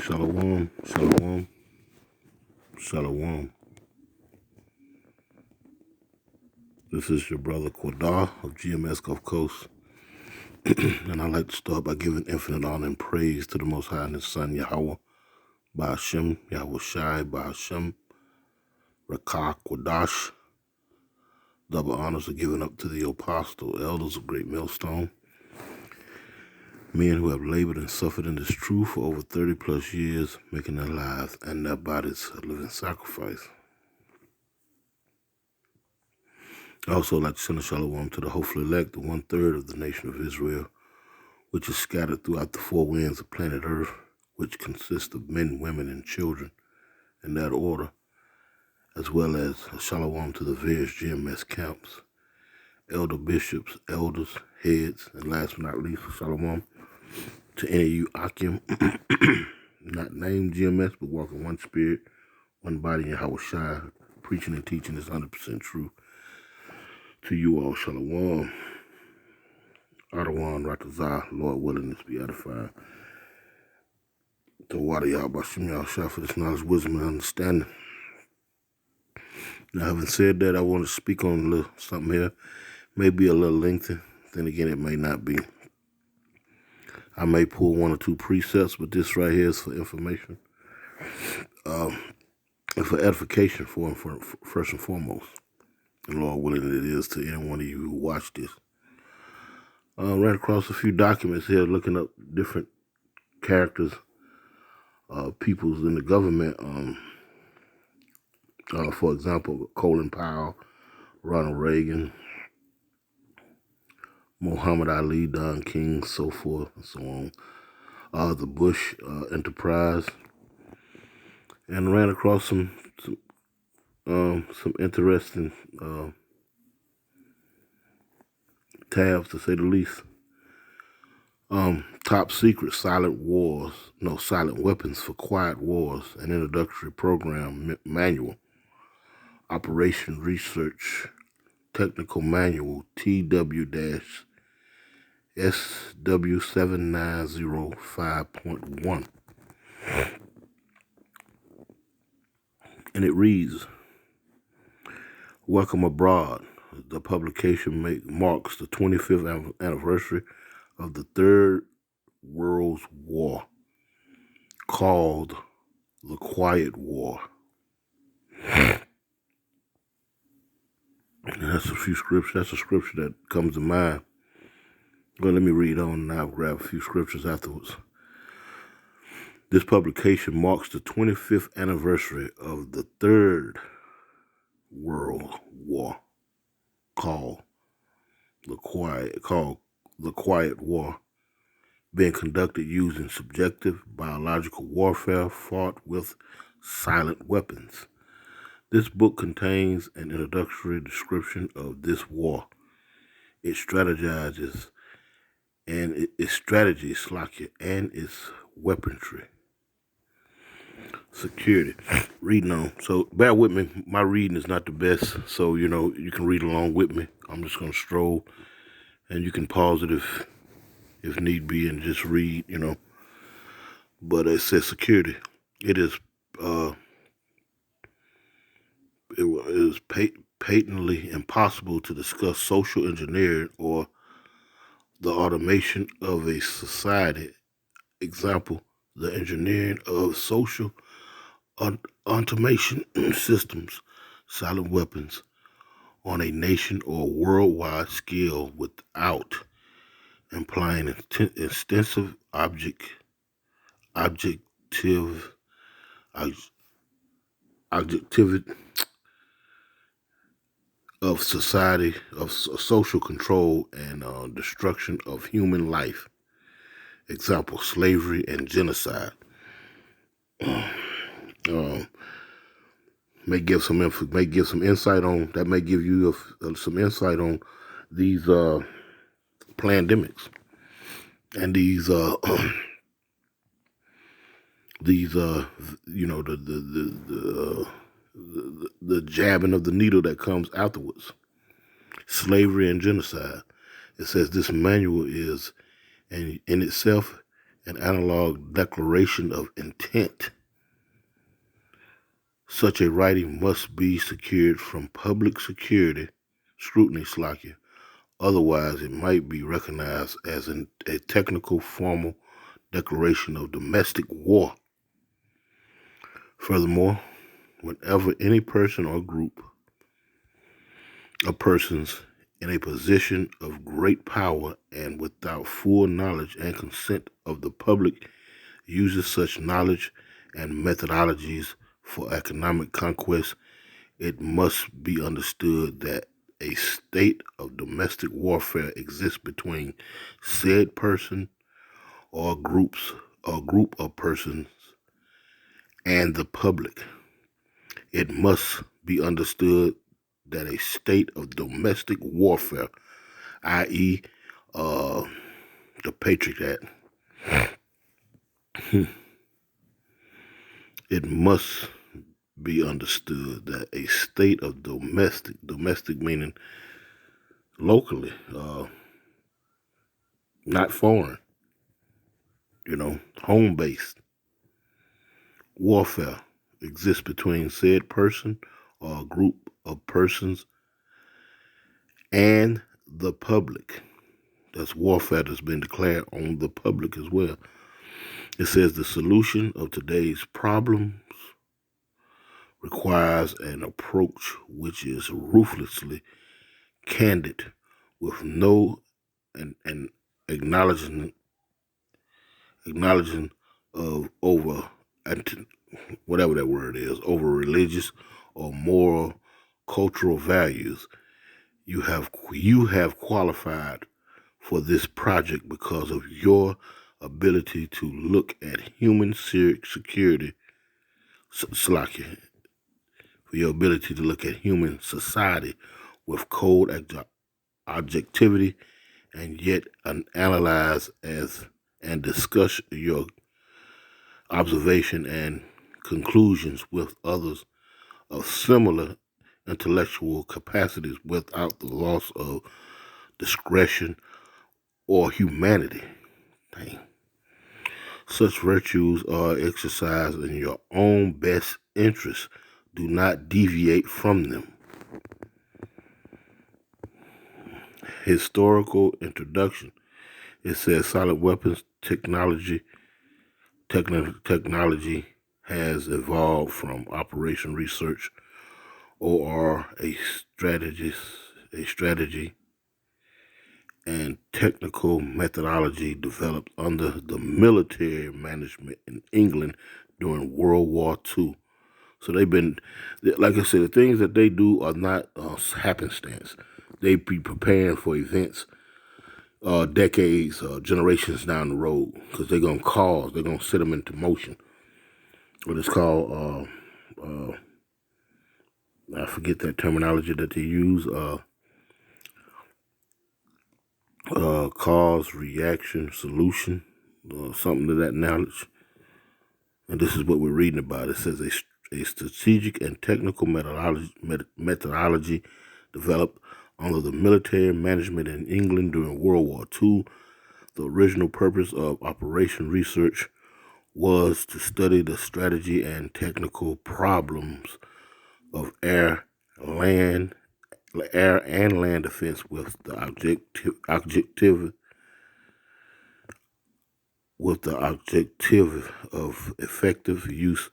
Shalom, shalom, shalom. This is your brother Quadar of GMS Gulf Coast, and I'd like to start by giving infinite honor and praise to the Most High and His Son Yahweh, Ba'ashem, Yahweh Shai, Ba'ashem, Rakah, Quadash. Double honors are given up to the apostle, elders of Great Millstone, men who have labored and suffered in this truth for over 30 plus years, making their lives and their bodies a living sacrifice. I also like to send a shalom to the hopefully elect, the 1/3 of the nation of Israel, which is scattered throughout the four winds of planet Earth, which consists of men, women, and children in that order, as well as a shalom to the various GMS camps, elder bishops, elders, heads, and last but not least, a shalom to any of you Akim, not named GMS, but walking one spirit, one body in Yahweh Shai, preaching and teaching is 100% true. To you all, shalom. Adawan, Ratazah, Lord willing, this be edified. To water y'all by Shem Shah for this knowledge, wisdom, and understanding. Now, having said that, I want to speak on a little something here. May be a little lengthy, then again, it may not be. I may pull one or two precepts, but this right here is for information and for edification, first and foremost. And Lord willing, it is to any one of you who watch this. Ran across a few documents here looking up different characters, peoples in the government. For example, Colin Powell, Ronald Reagan, Muhammad Ali, Don King, so forth and so on. The Bush Enterprise, and ran across some interesting tabs, to say the least. Top Secret Silent Weapons for Quiet Wars, an introductory program manual. Operation Research Technical Manual TW-SW7905.1. And it reads, Welcome Abroad. The publication marks the 25th anniversary of the Third World War, called the Quiet War. And that's a few scriptures. That's a scripture that comes to mind. Well, let me read on and I'll grab a few scriptures afterwards. This publication marks the 25th anniversary of the Third World War, called the Quiet War, being conducted using subjective biological warfare fought with silent weapons. This book contains an introductory description of this war, its strategies, and its weaponry. Security. Reading on. So bear with me. My reading is not the best, so you can read along with me. I'm just gonna stroll, and you can pause it if need be and just read. But it says security. It is patently impossible to discuss social engineering or the automation of a society. Example, the engineering of social automation systems, silent weapons, on a nation or worldwide scale without implying extensive objectivity of society, of social control and destruction of human life. Example, slavery and genocide. May give some insight on that. May give you some insight on these pandemics and these the jabbing of the needle that comes afterwards. Slavery and genocide. It says this manual is in itself an analog declaration of intent. Such a writing must be secured from public scrutiny, otherwise it might be recognized as a technical formal declaration of domestic war. Furthermore, whenever any person or group of persons in a position of great power and without full knowledge and consent of the public uses such knowledge and methodologies for economic conquest, it must be understood that a state of domestic warfare exists between said person or group of persons and the public. It must be understood that a state of domestic warfare, i.e., the Patriot Act, it must be understood that a state of domestic meaning locally, not foreign, home-based warfare exists between said person or a group of persons and the public. That's warfare that's been declared on the public as well. It says the solution of today's problems requires an approach which is ruthlessly candid, with no and acknowledging of over whatever that word is, over religious or moral cultural values. You have qualified for this project because of your ability to look at human security, Slakia, for your ability to look at human society with cold objectivity and yet analyze and discuss your observation and conclusions with others of similar intellectual capacities without the loss of discretion or humanity. Dang. Such virtues are exercised in your own best interest. Do not deviate from them. Historical introduction. It says solid weapons technology has evolved from operation research, or a strategy and technical methodology developed under the military management in England during World War II. So they've been, like I said, the things that they do are not happenstance. They be preparing for events decades, generations down the road, because they're going to set them into motion. What it's called, I forget that terminology that they use, cause, reaction, solution, something to that knowledge. And this is what we're reading about. It says a strategic and technical methodology developed under the military management in England during World War II. The original purpose of Operation Research was to study the strategy and technical problems of air and land defense with the objective of effective use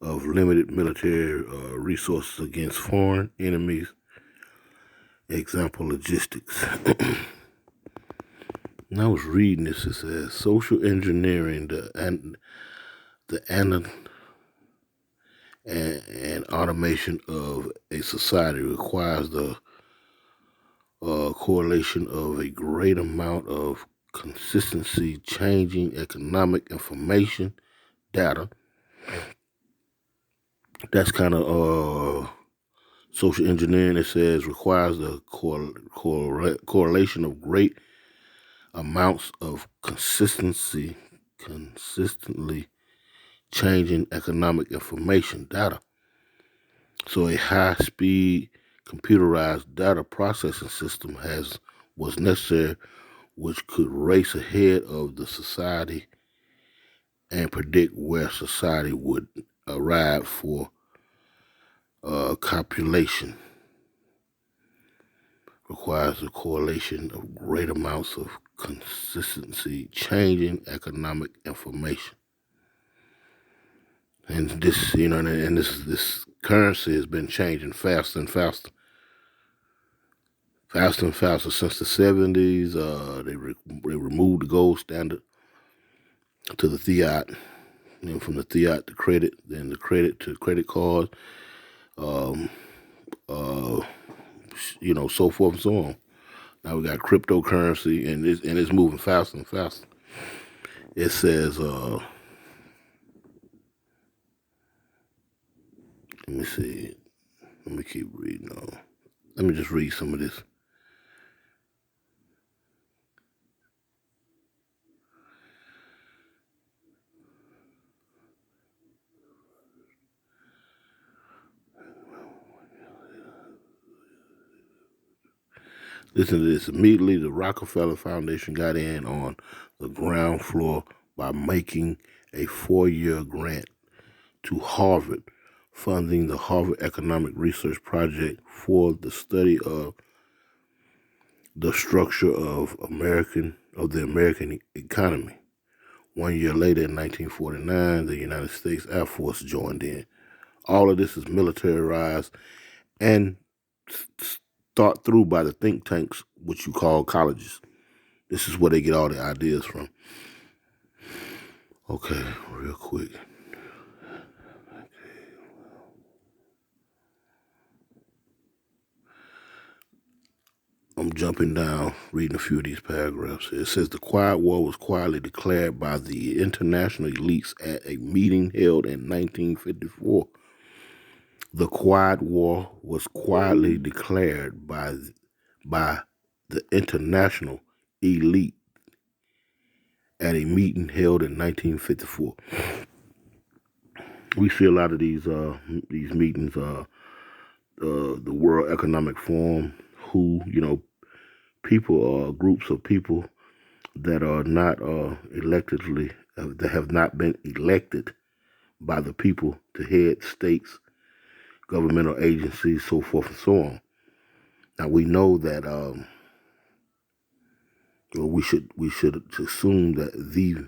of limited military resources against foreign enemies. Example, logistics. And I was reading this. It says social engineering, and automation of a society requires the correlation of a great amount of consistency changing economic information data. That's kind of social engineering. It says requires the correlation of great amounts of consistently changing economic information data. So a high-speed computerized data processing system was necessary, which could race ahead of the society and predict where society would arrive for copulation. Requires a correlation of great amounts of consistency, changing economic information. And this, and this currency has been changing faster and faster. Faster and faster since the 70s. They removed the gold standard to the fiat, from the fiat to credit, then the credit to credit cards, um, uh, so forth and so on. Now we got cryptocurrency, and it's moving faster and faster. It says, let me see, let me keep reading on. Let me just read some of this. Listen to this. Immediately, the Rockefeller Foundation got in on the ground floor by making a 4-year grant to Harvard, funding the Harvard Economic Research Project for the study of the structure of the American economy. 1 year later, in 1949, the United States Air Force joined in. All of this is militarized and thought through by the think tanks, which you call colleges. This is where they get all the ideas from. Okay, real quick. I'm jumping down, reading a few of these paragraphs. It says the Quiet War was quietly declared by the international elites at a meeting held in 1954. The Quiet War was quietly declared by the international elite at a meeting held in 1954. We see a lot of these meetings, the World Economic Forum, who, people, groups of people that are not electively, that have not been elected by the people to head states, governmental agencies, so forth and so on. Now we know that we should assume that the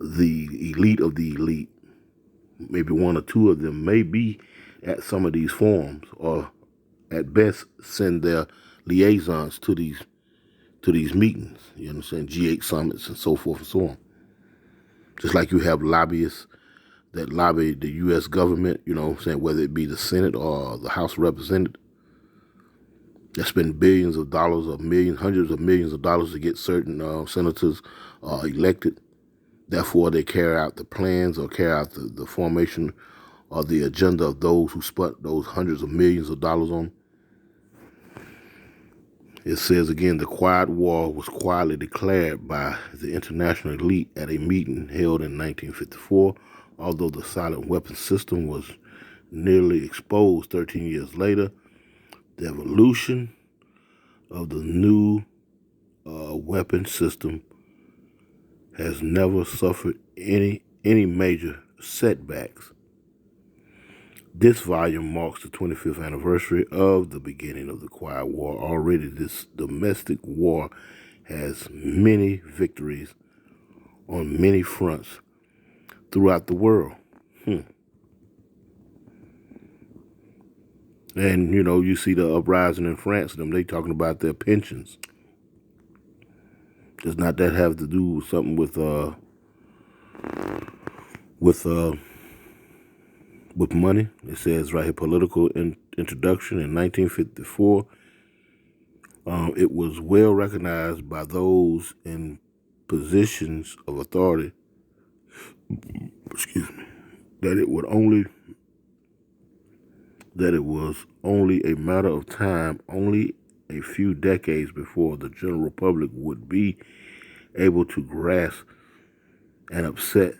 elite of the elite, maybe one or two of them, may be at some of these forums, or at best send their liaisons to these meetings. You understand? G8 summits and so forth and so on. Just like you have lobbyists that lobby the U.S. government, whether it be the Senate or the House of Representatives, that spend billions of dollars or hundreds of millions of dollars to get certain senators elected. Therefore, they carry out the plans or carry out the formation or the agenda of those who spent those hundreds of millions of dollars on. It says again, the Quiet War was quietly declared by the international elite at a meeting held in 1954. Although the silent weapons system was nearly exposed 13 years later, the evolution of the new weapon system has never suffered any major setbacks. This volume marks the 25th anniversary of the beginning of the Quiet War. Already this domestic war has many victories on many fronts throughout the world. And, you see the uprising in France, they talking about their pensions. Does not that have to do with something with money? It says right here, political introduction in 1954. It was well recognized by those in positions of authority, that it was only a matter of time, only a few decades before the general public would be able to grasp and upset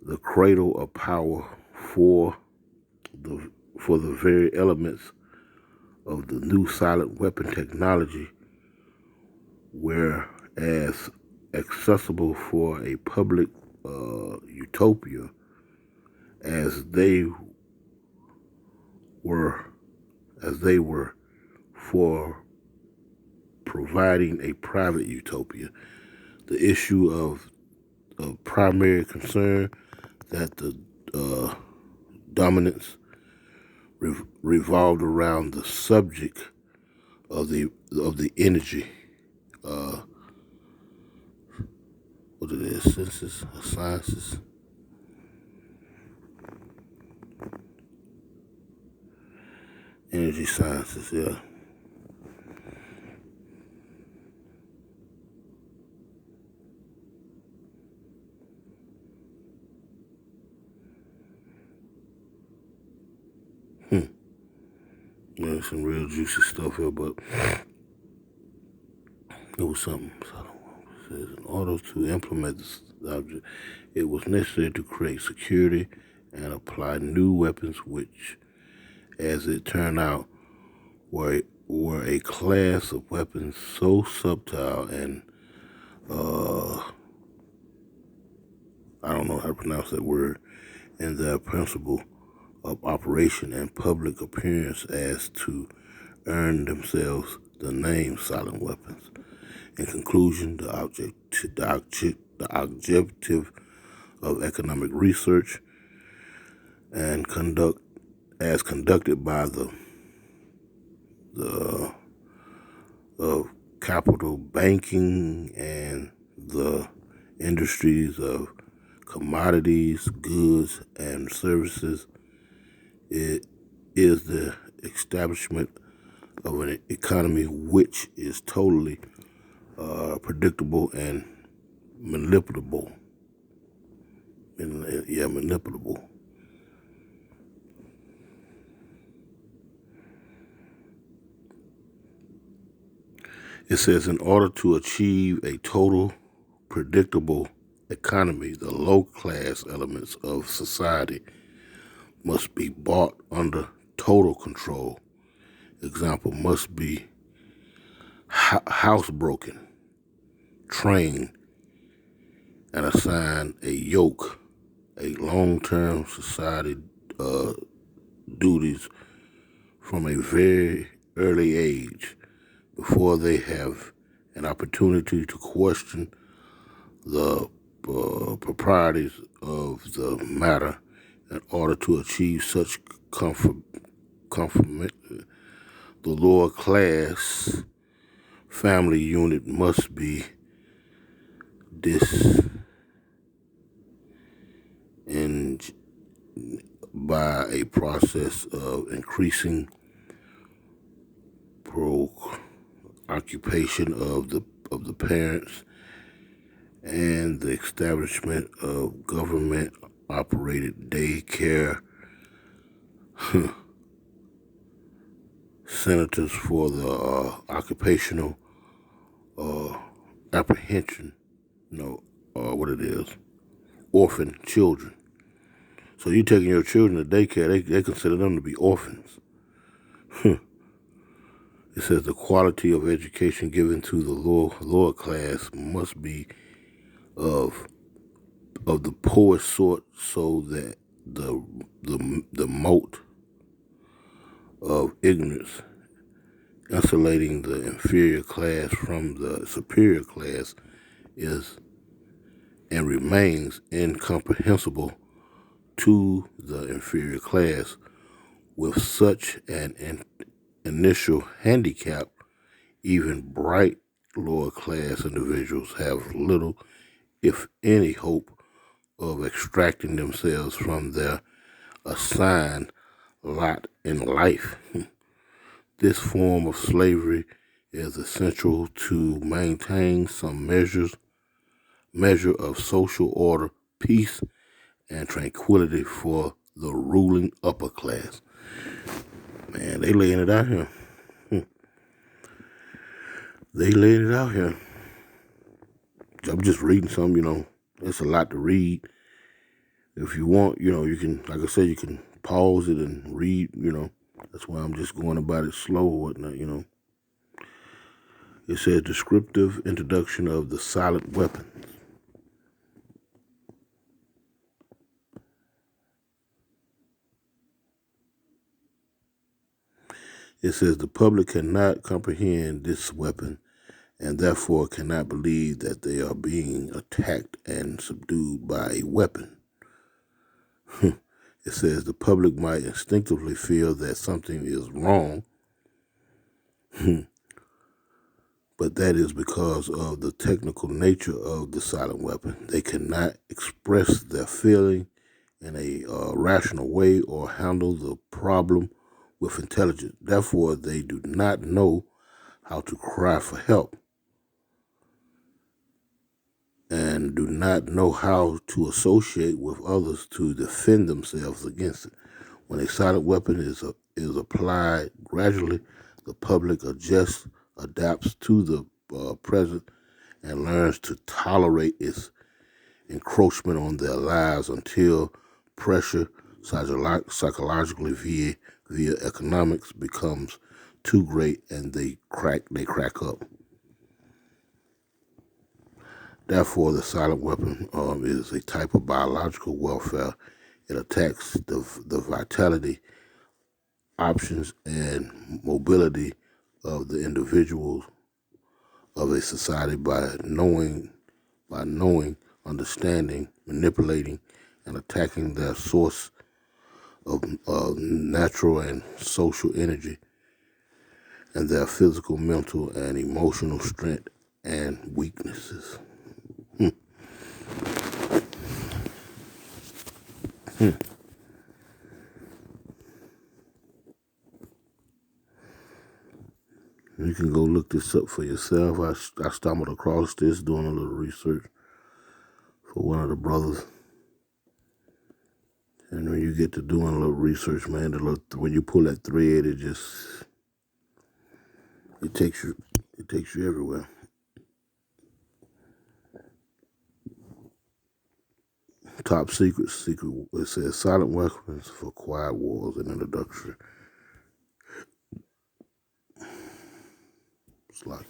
the cradle of power for the very elements of the new silent weapon technology were as accessible for a public utopia as they were for providing a private utopia. The issue of primary concern that the dominance revolved around the subject of the energy. What it is, senses, sciences. Energy sciences, yeah. Yeah, some real juicy stuff here, but it was something. It says, in order to implement this object, it was necessary to create security and apply new weapons, which, as it turned out, were a class of weapons so subtle and I don't know how to pronounce that word, in their principle of operation and public appearance as to earn themselves the name silent weapons. In conclusion, the objective of economic research and conducted by the of capital banking and the industries of commodities, goods, and services, it is the establishment of an economy which is totally predictable and manipulable. Manipulable. It says, in order to achieve a total predictable economy, the low-class elements of society must be brought under total control. Example, must be housebroken, trained, and assigned a yoke, a long-term society duties from a very early age before they have an opportunity to question the proprieties of the matter. In order to achieve such comfort, the lower class family unit must be by a process of increasing preoccupation of the parents and the establishment of government-operated daycare centers for the occupational apprehension, what it is, orphan children. So you taking your children to daycare, they consider them to be orphans. It says the quality of education given to the lower class must be of the poorest sort, so that the moat of ignorance insulating the inferior class from the superior class is and remains incomprehensible to the inferior class. With such an initial handicap, even bright lower class individuals have little, if any, hope of extracting themselves from their assigned lot in life. This form of slavery is essential to maintain some measure of social order, peace, and tranquility for the ruling upper class. Man, they laying it out here. They laying it out here. I'm just reading some, it's a lot to read. If you want, you can, like I said, you can pause it and read, That's why I'm just going about it slow or whatnot, It says descriptive introduction of the silent weapon. It says the public cannot comprehend this weapon and therefore cannot believe that they are being attacked and subdued by a weapon. It says the public might instinctively feel that something is wrong, but that is because of the technical nature of the silent weapon. They cannot express their feeling in a rational way or handle the problem with intelligence. Therefore, they do not know how to cry for help and do not know how to associate with others to defend themselves against it. When a silent weapon is applied gradually, the public adapts to the present, and learns to tolerate its encroachment on their lives until pressure, psychologically via economics, becomes too great and they crack up. Therefore, the silent weapon is a type of biological warfare. It attacks the vitality, options, and mobility of the individuals of a society by knowing, understanding, manipulating, and attacking their source of natural and social energy and their physical, mental, and emotional strength and weaknesses. You can go look this up for yourself. I stumbled across this doing a little research for one of the brothers. And when you get to doing a little research, man, when you pull that thread, it takes you everywhere. Top secret. It says silent weapons for quiet wars and introduction. It's like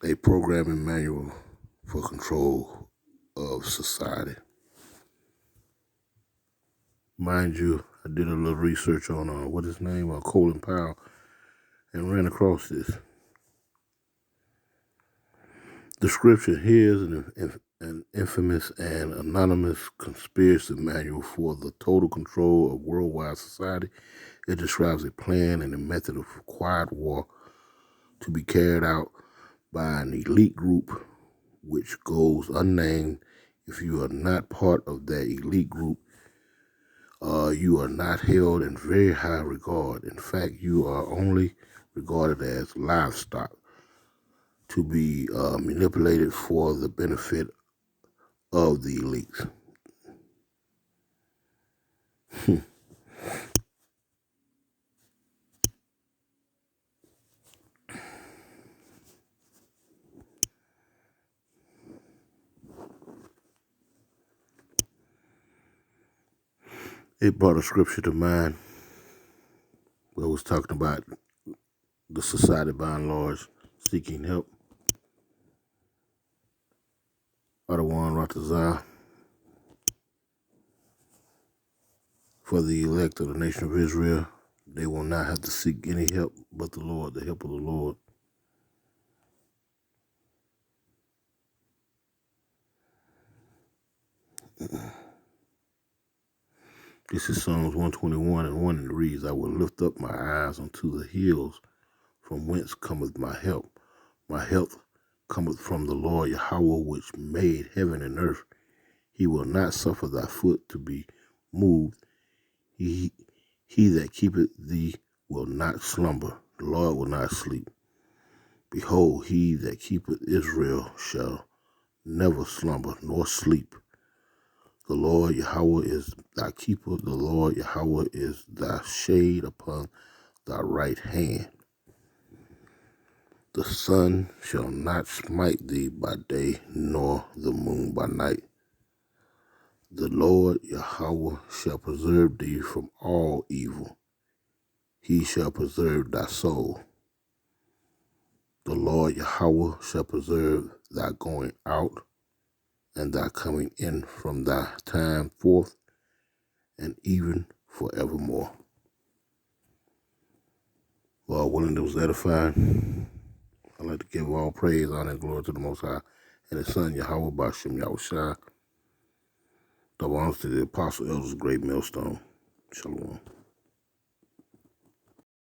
a programming manual for control of society. Mind you, I did a little research on what his name, Colin Powell, and ran across this. The scripture here is an infamous and anonymous conspiracy manual for the total control of worldwide society. It describes a plan and a method of quiet war to be carried out by an elite group which goes unnamed. If you are not part of that elite group, you are not held in very high regard. In fact, you are only regarded as livestock to be manipulated for the benefit of the elites. It brought a scripture to mind where it was talking about the society by and large seeking help. Adawan Ratazah, for the elect of the nation of Israel, they will not have to seek any help but the Lord, the help of the Lord. This is Psalms 121:1, and it reads, I will lift up my eyes unto the hills, from whence cometh my help. My help cometh from the Lord Yahweh, which made heaven and earth. He will not suffer thy foot to be moved. He that keepeth thee will not slumber. The Lord will not sleep. Behold, he that keepeth Israel shall never slumber nor sleep. The Lord Yahweh is thy keeper. The Lord Yahweh is thy shade upon thy right hand. The sun shall not smite thee by day, nor the moon by night. The Lord Yahweh shall preserve thee from all evil. He shall preserve thy soul. The Lord Yahweh shall preserve thy going out and thy coming in from thy time forth and even forevermore. Lord willing, it was edifying. I'd like to give all praise, honor, and glory to the Most High and His Son, Yahweh Bashem Yahushua. Double honors to the Apostle Elders, Great Millstone. Shalom.